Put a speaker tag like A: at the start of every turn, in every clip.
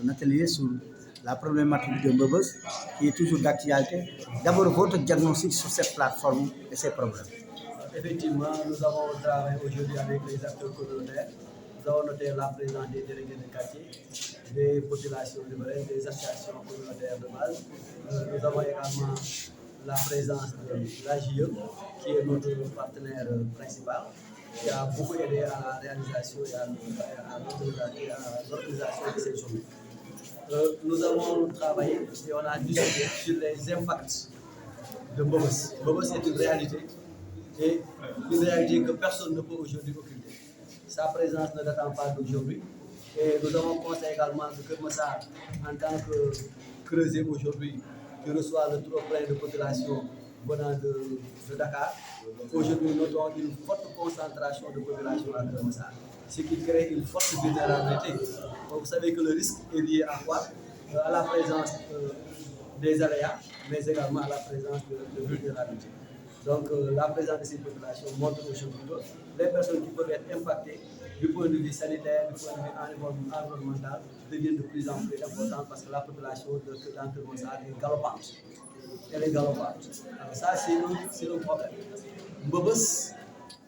A: un atelier sur la problématique de Mbebeuss qui est toujours d'actualité. D'abord, votre diagnostic sur cette plateforme et ses problèmes.
B: Effectivement, nous avons travaillé aujourd'hui avec les acteurs communautaires. Nous avons noté la présence des délégués de quartier, des populations riveraines, des associations communautaires de base. Nous avons également la présence de l'AGE, qui est notre partenaire principal, qui a beaucoup aidé à la réalisation et à l'organisation de cette journée. Nous avons travaillé et on a discuté sur les impacts de Mbebeuss. Mbebeuss est une réalité et une réalité que personne ne peut aujourd'hui occulter. Sa présence ne datant pas d'aujourd'hui. Et nous avons pensé également que Keur Massar, en tant que creuset aujourd'hui, qui reçoit le trop plein de population venant de Dakar, aujourd'hui nous avons une forte concentration de population à Keur Massar, ce qui crée une forte vulnérabilité. Donc, vous savez que le risque est lié à quoi? À la présence des aléas, mais également à la présence de vulnérabilité. Donc la présence de ces populations montre aujourd'hui que les personnes qui peuvent être impactées du point de vue sanitaire, du point de vue environnemental, deviennent de plus en plus importantes parce que la population de Keur Massar est galopante. Elle est galopante. Alors ça, c'est un problème. Mbebeuss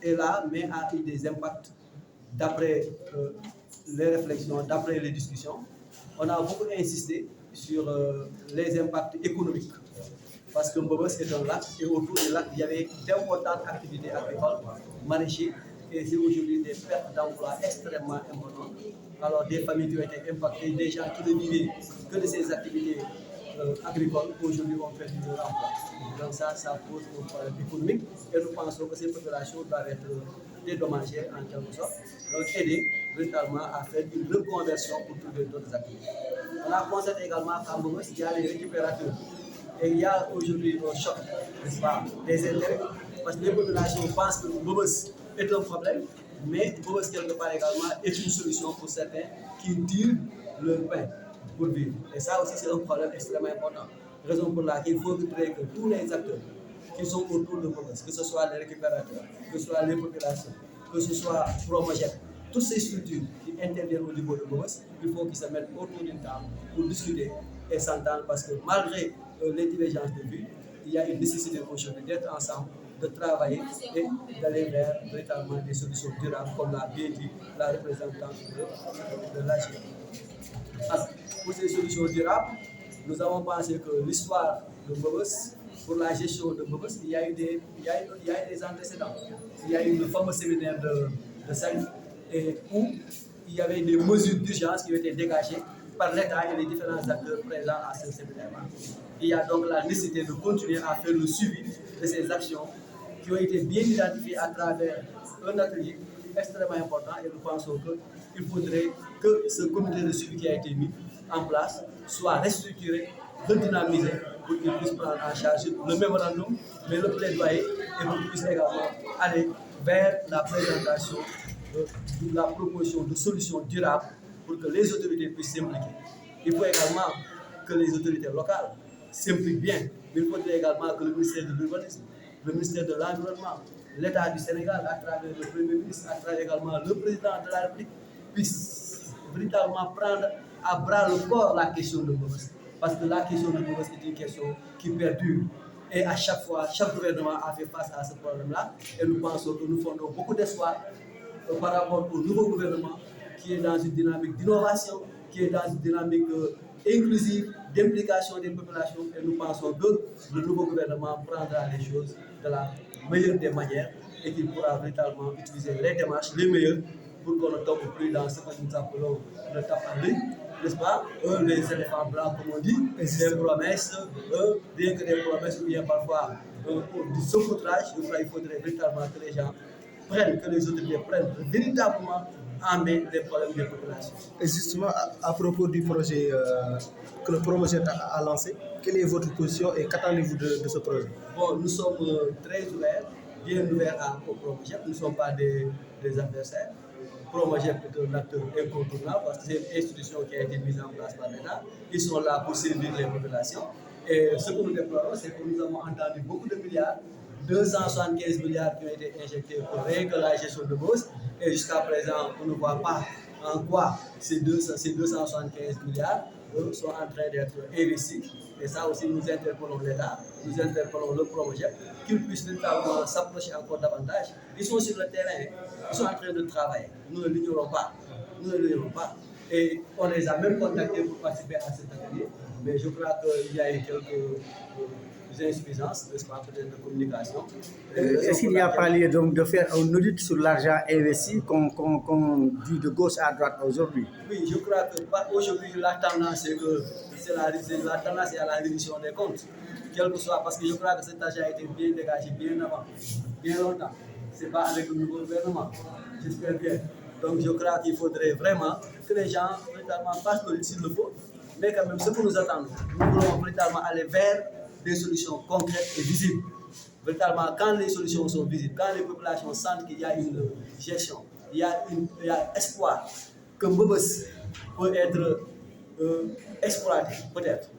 B: est là, mais a eu des impacts d'après les réflexions, d'après les discussions. On a beaucoup insisté sur les impacts économiques. Parce que Mbebeuss est un lac et autour du lac, il y avait d'importantes activités agricoles, maraîchères, et c'est aujourd'hui des pertes d'emplois extrêmement importantes. Alors des familles qui ont été impactées, des gens qui ne vivaient que de ces activités agricoles, aujourd'hui vont faire du emploi. Donc ça pose un problème économique et nous pensons que ces populations doivent être dédommagées en quelque sorte, donc aider véritablement à faire une reconversion pour trouver d'autres activités. On a constaté également qu'à Mbebeuss, il y a les récupérateurs. Et il y a aujourd'hui un choc, n'est-ce pas, des intérêts, parce que les populations pensent que Mbebeuss est un problème, mais Mbebeuss quelque part également est une solution pour certains qui tirent leur pain pour vivre. Et ça aussi c'est un problème extrêmement important. Raison pour laquelle il faut que tous les acteurs qui sont autour de Mbebeuss, que ce soit les récupérateurs, que ce soit les populations, que ce soit Promoged, toutes ces structures qui interviennent au niveau de Mbebeuss, il faut qu'ils se mettent autour d'une table pour discuter et s'entendre parce que malgré les divergences de vues, il y a une nécessité aujourd'hui d'être ensemble, de travailler et d'aller vers véritablement des solutions durables, comme l'a bien dit la représentante de l'AG. Pour ces solutions durables, nous avons pensé que l'histoire de Mbebeuss, pour la gestion de Mbebeuss, il y a eu des antécédents. Il y a eu le fameux séminaire de Saint où il y avait des mesures d'urgence qui ont été dégagées par l'État et les différents acteurs présents à ce séminaire-là. Il y a donc la nécessité de continuer à faire le suivi de ces actions qui ont été bien identifiées à travers un atelier extrêmement important et nous pensons qu'il faudrait que ce comité de suivi qui a été mis en place soit restructuré, redynamisé pour qu'il puisse prendre en charge le mémorandum, mais le plaidoyer et pour qu'il puisse également aller vers la présentation de la proposition de solutions durables pour que les autorités puissent s'impliquer. Il faut également que les autorités locales s'impliquent bien, mais il faudrait également que le ministère de l'Urbanisme, le ministère de l'Environnement, l'État du Sénégal, à travers le Premier ministre, à travers également le président de la République, puissent véritablement prendre à bras le corps la question de Mbebeuss. Parce que la question de Mbebeuss est une question qui perdure. Et à chaque fois, chaque gouvernement a fait face à ce problème-là. Et nous pensons que nous fondons beaucoup d'espoir par rapport au nouveau gouvernement qui est dans une dynamique d'innovation, qui est dans une dynamique inclusive, d'implication des populations. Et nous pensons que le nouveau gouvernement prendra les choses de la meilleure des manières et qu'il pourra véritablement utiliser les démarches les meilleures pour qu'on ne tombe plus dans ce que nous appelons le tape à l'œil, n'est-ce pas? Les éléphants blancs, comme on dit, des promesses, bien que des promesses ou bien parfois du saupoudrage. Il faudrait véritablement que les gens prennent, que les autorités prennent véritablement en main les problèmes des populations.
C: Et justement, à propos du projet que le Promoged a lancé, quelle est votre position et qu'attendez-vous de ce projet?
B: Bon, nous sommes très ouverts, bien ouverts au Promoged, nous ne sommes pas des adversaires. Promoged est un acteur incontournable parce que c'est une institution qui a été mise en place par l'État. Ils sont là pour servir les populations. Et ce que nous déplorons, c'est que nous avons entendu beaucoup de milliards, 275 milliards qui ont été injectés pour régler la gestion de Mbebeuss. Et jusqu'à présent, on ne voit pas en quoi ces 275 milliards sont en train d'être investis. Et ça aussi, nous interpellons l'État, nous interpellons le projet, qu'ils puissent véritablement s'approcher encore davantage. Ils sont sur le terrain, ils sont en train de travailler. Nous ne l'ignorons pas. Nous ne l'ignorons pas. Et on les a même contactés pour participer à cet atelier. Mais je crois qu'il y a eu quelques insuffisances, n'est-ce pas, peut-être de communication.
A: Est-ce qu'il n'y a pas lieu donc de faire un audit sur l'argent investi qu'on dit de gauche à droite aujourd'hui?
B: Oui, je crois que aujourd'hui, la tendance est que la tendance est à la réduction des comptes. Quel que soit, parce que je crois que cet argent a été bien dégagé bien avant, bien longtemps. Ce n'est pas avec le nouveau gouvernement, j'espère bien. Donc je crois qu'il faudrait vraiment que les gens véritablement fassent l'audit s'il le faut. Mais quand même, ce que nous attendons, nous voulons véritablement aller vers des solutions concrètes et visibles. Véritablement, quand les solutions sont visibles, quand les populations sentent qu'il y a une gestion, il y a espoir que Mbobos peut être exploité, peut-être.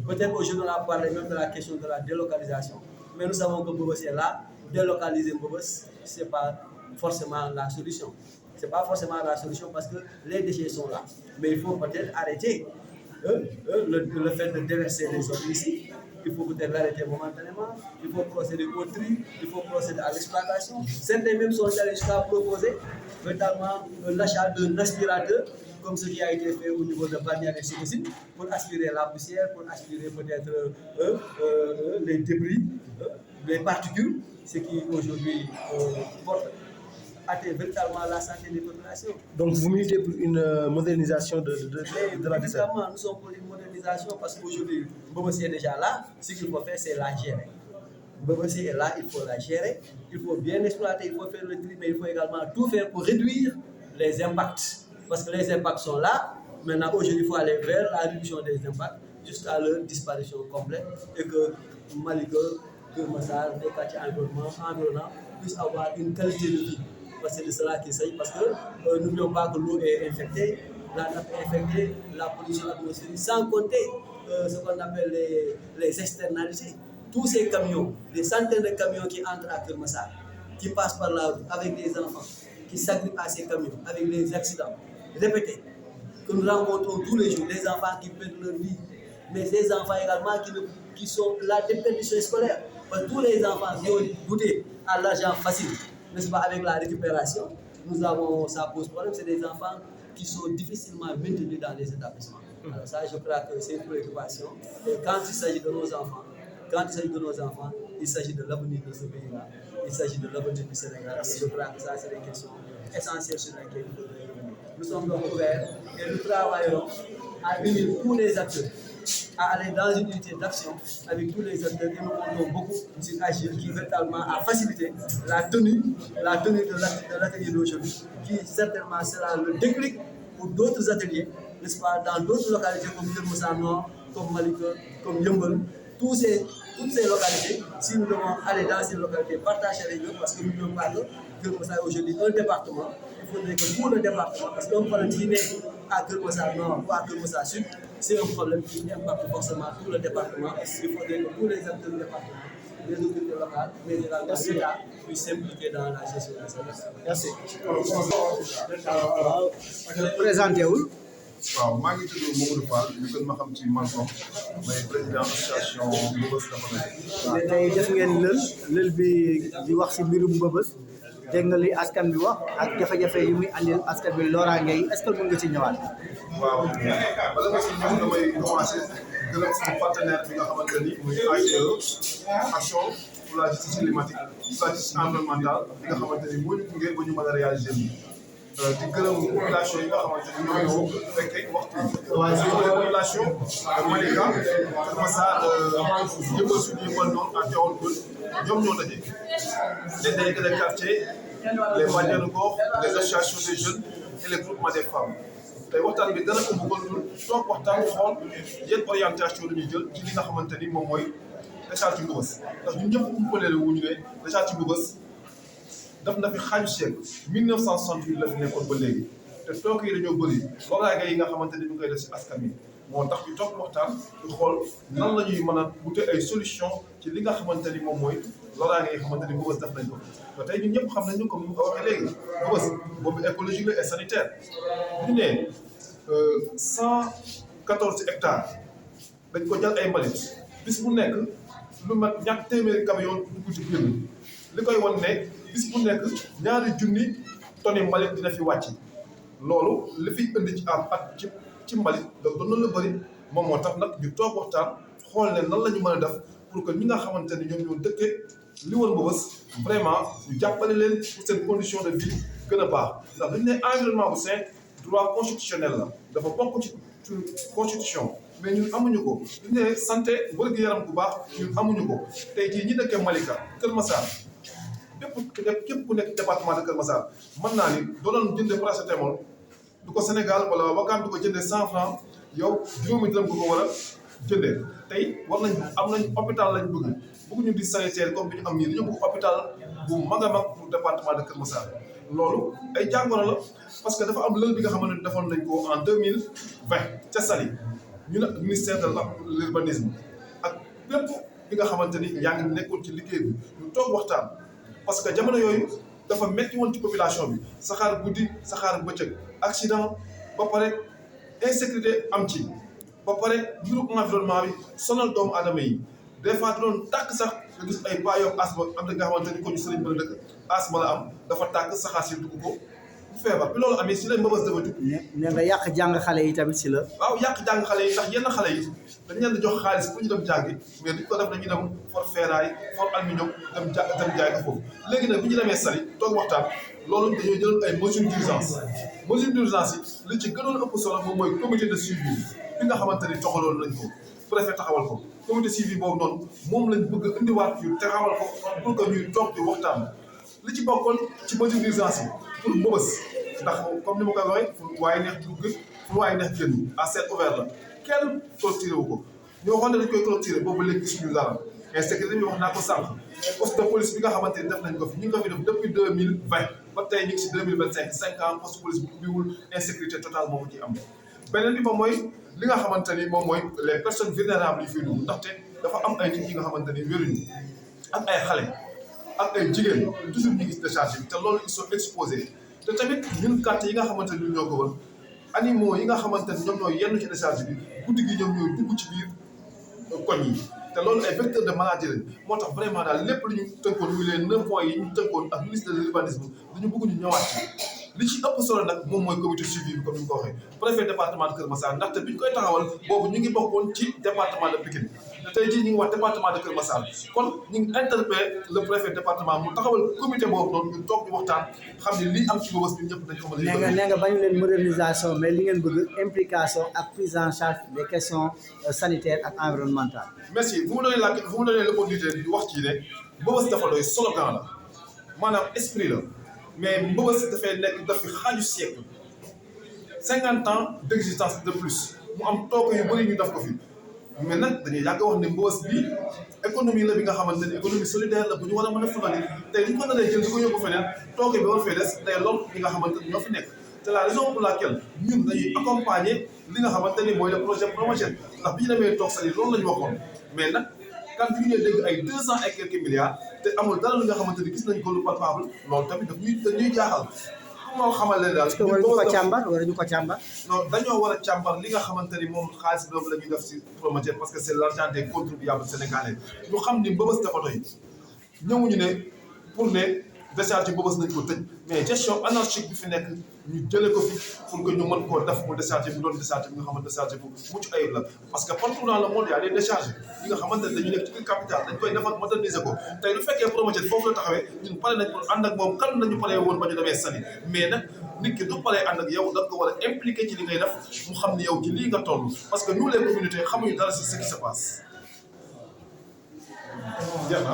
B: Peut-être aujourd'hui on a parlé même de la question de la délocalisation. Mais nous savons que Mbobos est là. Délocaliser Mbobos, ce n'est pas forcément la solution. Ce n'est pas forcément la solution parce que les déchets sont là. Mais il faut peut-être arrêter le fait de déverser les eaux ici. Il faut peut-être l'arrêter momentanément, il faut procéder au tri, il faut procéder à l'exploitation. Certains même sont allés jusqu'à proposer notamment l'achat d'un aspirateur, comme ce qui a été fait au niveau de Bagnan et Sénégal, pour aspirer la poussière, pour aspirer peut-être les débris, les particules, ce qui aujourd'hui porte atteint véritablement la santé des populations.
C: Donc vous militez pour une modernisation de la desserte?
B: Évidemment, nous sommes pour une modernisation parce qu'aujourd'hui, Mbobossi est déjà là. Ce qu'il faut faire, c'est la gérer. Mbobossi est là, il faut la gérer. Il faut bien exploiter, il faut faire le tri, mais il faut également tout faire pour réduire les impacts. Parce que les impacts sont là. Maintenant, aujourd'hui, il faut aller vers la réduction des impacts jusqu'à leur disparition complète et que Malika, que Massar, les quartiers environnants puissent avoir une qualité de vie. Parce que c'est de cela qu'il s'agit, parce que n'oublions pas que l'eau est infectée, la nappe est infectée, la pollution atmosphérique, sans compter ce qu'on appelle les externalités. Tous ces camions, des centaines de camions qui entrent à Kermassar, qui passent par la route avec des enfants, qui s'agrippent à ces camions, avec des accidents répétés, que nous rencontrons tous les jours, des enfants qui perdent leur vie, mais des enfants également qui sont la déperdition scolaire. Parce que tous les enfants qui ont goûté à l'argent facile, n'est-ce pas, avec la récupération, ça pose problème, c'est des enfants qui sont difficilement maintenus dans les établissements. Alors ça, je crois que c'est une préoccupation. Et quand il s'agit de nos enfants, il s'agit de l'avenir de ce pays-là, il s'agit de l'avenir du Sénégal. Et je crois que ça, c'est des questions essentielles sur lesquelles il faudrait revenir. Nous sommes donc ouverts et nous travaillerons à unir tous les acteurs, à aller dans une unité d'action avec tous les acteurs et nous comptons beaucoup sur Agir qui véritablement a facilité la tenue de l'atelier d'aujourd'hui qui certainement sera le déclic pour d'autres ateliers, n'est-ce pas, dans d'autres localités comme Kermoussa Nord, comme Malika, comme Yombol, toutes ces localités. Si nous devons aller dans ces localités, partager avec eux, parce que nous ne pouvons pas Kermoussa est aujourd'hui un département, il faudrait que tout le département, parce qu'un problème qui naît à Kermoussa Nord ou à Kermoussa Sud, c'est un problème qui impacte forcément tout le département. Il faudrait que tous les acteurs du département, les autorités locales, mais également l'État puissent s'impliquer dans la gestion de ça.
C: Merci.
A: Présentez-vous.
D: waaw maa ngi tudd Mamadou Fall ñu gën ma xam ci Manson may président association Mbëbës Dafa
A: tey def ngeen lël bi di wax si mbirum Mbëbës dégg nga li askan bi wax ak jafe-jafe yi muy andil askan bi loraange yi est-ce que mën nga ci ñëwaat.
D: waaw bala nga si ñëw damay commencé gërëm suñu partenaire bi nga xamante ni muy AGE action pour la justice climatique pour la justice environnementale bi nga xamante ni moo ñu gunge ba ñu mën a réaliser lii di gërëm population yi nga xamante ni ñoo ñëw fekkee waxtu bi waaye si population Malika Kër Massar Yeumbeul Sud Yeumbeul Nord ak Tivaouane Peulh ñoom ñoo daje les délégués de quartier les bajenu gox les associations des jeunes et les groupements des femmes tey waxtaan bi dana ko bëggoon dul toog waxtaan xool yan orientation la ñuy jël ci li nga xamante ni moom mooy décharge ci Mbëbës ndax ñun ñëpp umpale wu ñu ne décharge ci Mbëbës daf na fi xaaju siècle 1968 la fi nekkoon ba léegi te toog yi dañoo bëri loraange yi nga xamante ni ñu koy def si askan wi moo tax ñu toog waxtaan di xool nan la ñuy mën a wute ay solution ci li nga xamante ni moom mooy loraange yi xamante ni Mbeubeuss def nañ ko te tey ñun ñëpp xam nañu comme ni ko waxee léegi Mbeubeuss boobu écologique la et sanitaire bu ñu nee 114 hectares dañ ko jël ay mbalit bis bu nekk lu mat ñaar téeméeri camion dugg ci génn li koy wan ne bis bu nekk ñaari junni tonnes mbalit dina fi wàcc loolu li fiy indi ci at ci mbalit donc doon na la bëri moom moo tax nag ñu toog waxtaan xool ne nan la ñu mën a def pour que ñi nga xamante ni ñoom ñoo dëkkee li woon Mbeubeuss vraiment ñu jàppale leen pour seen condition de vie gën a baax ndax dañu ne environnement bu sain droit constitutionnel la dafa bokk ci constitution mais ñun amuñu ko dañu ne santé wér-gu-yaram bu baax ñun amuñu ko tey jii ñi dëkkee Malika Kër Massar képp ku nekk département de Kër Massar mën naa ni doo doon jëndee paracétamol du ko Sénégal wala Wakam du ko jëndee 100 francs yow juróomi dërëm ko war a jëndee tey war nañ am nañ hôpital lañ bëgguñu di sanitaire comme bi ñu am nii dañoo bëgg hôpital bu mag a mag pour département de Kër Massar loolu ay jàngoro la parce que dafa am lël bi nga xamante ne defoon nañ ko en 2020 ca Saly ñu ne ministère de l'urbanisme ak lépp bi nga xamante ni yaa ngi nekkoon ci liggéey bi ñu toog waxtaan parce que jamono yooyu dafa metti woon ci population bi saxaar guddi saxaar bëccëg accident ba pare insécurité am ci ba pare mbirum environnement bi sonal doomu aadama yi des fois doon tàkk sax nga gis ay bàyyoog asma am na nga xamante ni ko ñu sëriñ ba la dëkk asma la am dafa tàkk saxaar si dugg ko feebar bi loolu amee si la Mbeubeuss dafa jug.
A: ne nga yàq jàng xale yi tamit si la.
D: waaw yàq jàng xale yi ndax yenn xale yi dañ leen di jox xaalis pour ñu dem jàngi mais duñ ko def dañuy dem for ferraille for aluminium dem jaay ko foofu léegi nag bu ñu demee Saly toog waxtaan loolu dañoo jëloon ay mesures d'urgence yi li ci gënoon ëpp solo moom mooy comité de suivi bi nga xamante ni toxaloon nañ ko préfet taxawal ko comité suivi boobu noonu moom lañ bëgg a indiwaat yu taxawal ko pour que ñuy toog di waxtaan li ci bokkoon ci mesures d'urgence yi pour Mbeubeuss ndax comme ni ma koy waxee fu waaye neex dugg fu waaye neex génn à ciel ouvert la kenn clôturé wu ko ñoo waxoon ne dañ koy clôturé boobu léegi suñu dara insécurité bi wax naa ko sànq poste de police bi nga xamante ni def nañ ko fi ñu ngi ko fi def depuis 2020 ba tey ñu ngi si 2025 5 ans poste de police bu ubbiwul insécurité totale moo ci am beneen bi moom mooy li nga xamante ni moom mooy les personnes vulnérables yi fiy dugg ndaxte dafa am ay nit yi nga xamante ni wéruñu ak ay xale ak ay jigéen toujours ñu gis décharge bi te loolu ils sont exposés te tamit ñun quartier yi nga xamante ni ñoo ko wër animaux yi nga xamante ni ñoom ñooy yenn ci décharge bi guddi gi ñoom ñooy dugg ci biir koñ yi te loolu ay vecteurs de maladie lañ moo tax vraiment daal lépp lu ñu tënkoon muy les 9 points yi ñu tënkoon ak ministre de l'urbanisme dañu bëgg ñu ñëwaat ci li ci ëpp solo nag moom mooy comité suivi bi comme ni ñu ko waxee préfet département de Kër Massar ndaxte bi ñu koy taxawal boobu ñu ngi bokkoon ci département de Pikine te tey jii ñu ngi wax département de Kër Massar kon ñu ngi interpellé le préfet département mu taxawal comité boobu noonu ñu toog di waxtaan xam ne lii am ci Mbeubeuss bi ñëpp dañ ko mën a.
A: nee nga bañ leen modernisation mais li ngeen bëgg implication ak prise en charge des questions sanitaires ak environnementales.
D: merci bu mu doonee l'opportunité di wax ci ne Mbeubeuss dafa doy slogan la maanaam esprit la. mais Mbeubeuss dafay nekk daf fi xaaju siècle 50 ans d'existence de plus mu am toog yu bëri ñu def ko fi mais nag dañuy yàgg wax ne Mbeubeuss bi économie la bi nga xamante ne économie solidaire la bu ñu war a mën a fulani tey li ñu mën a jël di ko yóbbu feneen toog bi war fee des day lor ñi nga xamante ni ñoo fi nekk te la raison pour laquelle ñun dañuy accompagner li nga xamante ni mooy le projet Promogène ndax bi ñu demee toog Saly loolu la ñu waxoon mais nag quand bi ñu dégg ay 200 et quelques milliards te amul dara li nga xamante ni gis nañ ko lu palpable loolu tamit dañuy jaaxal moo xamal leen daal.
A: est-ce que waruñu ko càmbar waruñu ko càmbar.
D: non dañoo war a càmbar li nga xamante ni moom xaalis boobu la ñuy def si Promogène parce que c'est l'argent des contribuables sénégalais ñu xam ni Mbeubeuss dafa doy ñëwuñu ne pour ne décharge Mbeubeuss nañ ko tëj mais gestion anarchique bi fi nekk ñu jëlee ko fi pour que ñu mën koo def mu décharge bi doon décharge bi nga xamante décharge bu mucc ayib la parce que partout dans le monde y a des décharges yi nga xamante ne dañu nekk ci biir capital dañ koy defar moderniser ko tey lu fekkee Promogène foofu la taxawee ñun pare nañ pour ànd ak moom kan nañu paree woon ba ñu demee Saly mais nag nit ki du paree ànd ak yow da nga ko war a impliqué ci li ngay def mu xam ni yow ci lii nga toll parce que nous les communautés xamuñu dara si ce qui se passe. jeex na.